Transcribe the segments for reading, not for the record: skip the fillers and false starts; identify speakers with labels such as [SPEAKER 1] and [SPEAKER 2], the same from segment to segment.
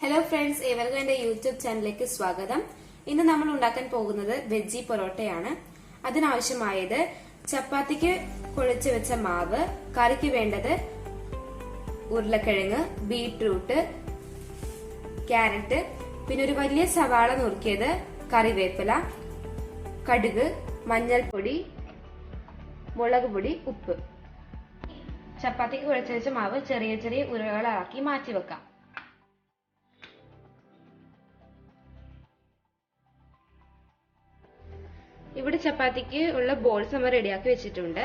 [SPEAKER 1] Hello friends, ഏവർക്കും എന്റെ YouTube ചാനലിലേക്ക് സ്വാഗതം. ഇന്ന് നമ്മൾ ഉണ്ടാക്കാൻ പോകുന്നത് വെജി പൊറോട്ടയാണ്. അതിനാവശ്യമായത് ചപ്പാത്തിക്ക് കുഴച്ച് വെച്ച മാവ്, കറിക്ക് വേണ്ടത് ഉരുളക്കിഴങ്ങ്, ബീട്രൂട്ട്, ക്യാരറ്റ്, പിന്നെ ഒരു വലിയ സവാള നുറുക്കിയത്, കറിവേപ്പില, കടുക്, മഞ്ഞൾപ്പൊടി, മുളക് പൊടി, ഉപ്പ്. ചപ്പാത്തിക്ക് കുഴച്ച് വെച്ച മാവ് ചെറിയ ചെറിയ ഉരുളകളാക്കി മാറ്റി വെക്കാം. ഇവിടെ ചപ്പാത്തിക്ക് ഉള്ള ബോൾസ് നമ്മൾ റെഡിയാക്കി വെച്ചിട്ടുണ്ട്.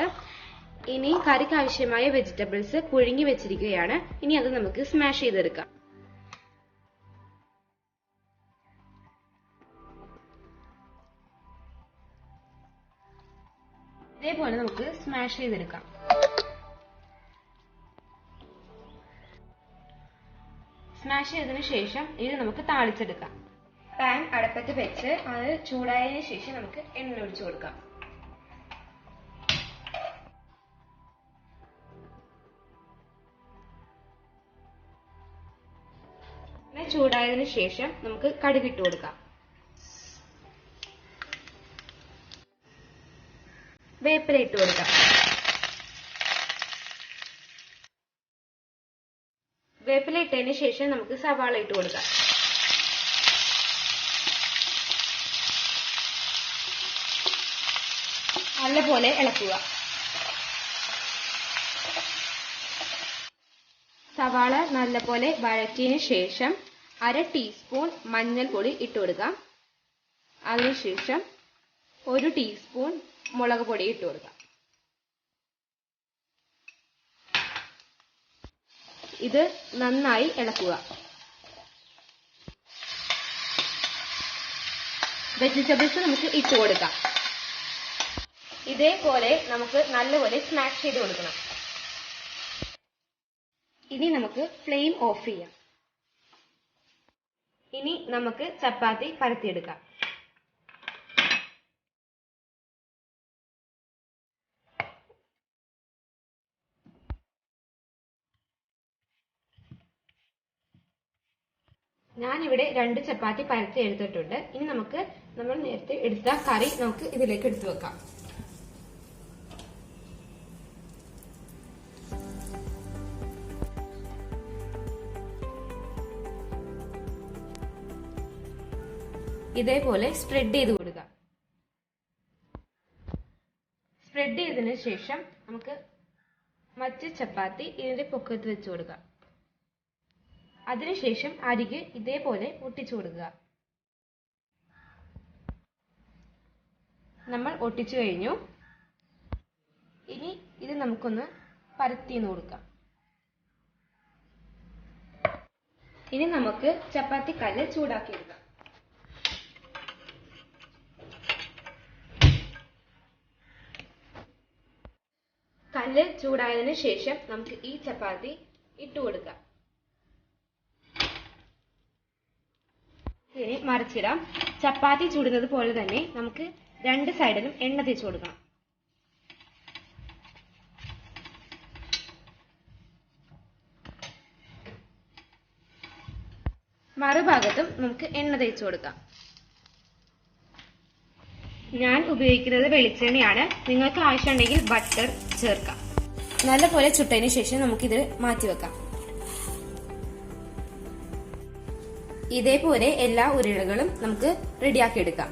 [SPEAKER 1] ഇനി കറിക്ക് ആവശ്യമായ വെജിറ്റബിൾസ് പുഴുങ്ങി വെച്ചിരിക്കുകയാണ്. ഇനി അത് നമുക്ക് സ്മാഷ് ചെയ്തെടുക്കാം. ഇതേപോലെ നമുക്ക് സ്മാഷ് ചെയ്തെടുക്കാം. സ്മാഷ് ചെയ്തതിനു ശേഷം ഇത് നമുക്ക് താളിച്ചെടുക്കാം. പാൻ അടുപ്പത്ത് വെച്ച് അത് ചൂടായതിനു ശേഷം നമുക്ക് എണ്ണ ഒഴിച്ചു കൊടുക്കാം. എണ്ണ ചൂടായതിനു ശേഷം നമുക്ക് കടുക് ഇട്ട് കൊടുക്കാം. വേപ്പില ഇട്ട് കൊടുക്കാം. വേപ്പില ഇട്ടതിന് ശേഷം നമുക്ക് സവാള ഇട്ട് കൊടുക്കാം. നല്ലപോലെ ഇളക്കുക. സവാള നല്ലപോലെ വഴറ്റിയതിനു ശേഷം 1/2 ടീസ്പൂൺ മഞ്ഞൾപ്പൊടി ഇട്ട് കൊടുക്കാം. അതിനുശേഷം 1 ടീസ്പൂൺ മുളക് പൊടി ഇട്ട് കൊടുക്കാം. ഇത് നന്നായി ഇളക്കുക. വെജിറ്റബിൾസ് നമുക്ക് ഇട്ട് കൊടുക്കാം. ഇതേപോലെ നമുക്ക് നല്ലപോലെ സ്മാഷ് ചെയ്ത് കൊടുക്കണം. ഇനി നമുക്ക് ഫ്ലെയിം ഓഫ് ചെയ്യാം. ഇനി നമുക്ക് ചപ്പാത്തി പരത്തിയെടുക്കാം. ഞാനിവിടെ 2 ചപ്പാത്തി പരത്തി എടുത്തിട്ടുണ്ട്. ഇനി നമുക്ക് നമ്മൾ നേരത്തെ എടുത്ത കറി നമുക്ക് ഇതിലേക്ക് എടുത്തു വെക്കാം. ഇതേപോലെ സ്പ്രെഡ് ചെയ്ത് കൊടുക്കുക. സ്പ്രെഡ് ചെയ്തതിനു ശേഷം നമുക്ക് മറ്റ് ചപ്പാത്തി ഇതിന്റെ പൊക്കത്ത് വെച്ച് കൊടുക്കാം. അതിനുശേഷം അരികെ ഇതേപോലെ ഒട്ടിച്ചു കൊടുക്കുക. നമ്മൾ ഒട്ടിച്ചു കഴിഞ്ഞു. ഇനി ഇത് നമുക്കൊന്ന് പരത്തിന്ന് കൊടുക്കാം. ഇനി നമുക്ക് ചപ്പാത്തി കല്ല് ചൂടാക്കി എടുക്കാം. കല്ല് ചൂടായതിനു ശേഷം നമുക്ക് ഈ ചപ്പാത്തി ഇട്ട് കൊടുക്കാം. ഇനി മറിച്ചിടാം. ചപ്പാത്തി ചൂടുന്നത് പോലെ തന്നെ നമുക്ക് 2 സൈഡിലും എണ്ണ തേച്ച് കൊടുക്കണം. മറുഭാഗത്തും നമുക്ക് എണ്ണ തേച്ച് കൊടുക്കാം. ഞാൻ ഉപയോഗിക്കുന്നത് വെളിച്ചെണ്ണയാണ്. നിങ്ങൾക്ക് ആവശ്യമുണ്ടെങ്കിൽ ബട്ടർ ചേർക്കാം. നല്ലപോലെ ചുട്ടതിന് ശേഷം നമുക്കിത് മാറ്റിവെക്കാം. ഇതേപോലെ എല്ലാ ഉരുളകളും നമുക്ക് റെഡിയാക്കി എടുക്കാം.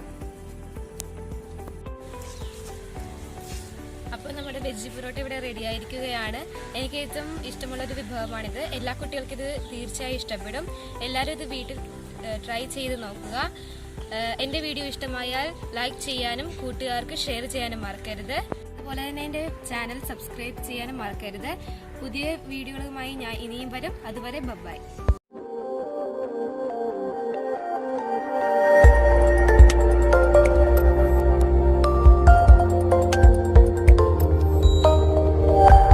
[SPEAKER 2] അപ്പോൾ നമ്മുടെ വെജി പൊറോട്ട ഇവിടെ റെഡി ആയിരിക്കുകയാണ്. എനിക്ക് ഏറ്റവും ഇഷ്ടമുള്ള ഒരു വിഭവമാണിത്. എല്ലാ കുട്ടികൾക്കും ഇത് തീർച്ചയായും ഇഷ്ടപ്പെടും. എല്ലാവരും ഇത് വീട്ടിൽ ട്രൈ ചെയ്ത് നോക്കുക. എന്റെ വീഡിയോ ഇഷ്ടമായാൽ ലൈക്ക് ചെയ്യാനും കൂട്ടുകാർക്ക് ഷെയർ ചെയ്യാനും മറക്കരുത്. അതുപോലെ തന്നെ എന്റെ ചാനൽ സബ്സ്ക്രൈബ് ചെയ്യാനും മറക്കരുത്. പുതിയ വീഡിയോകളുമായി ഞാൻ ഇനിയും വരും. അതുവരെ ബൈ.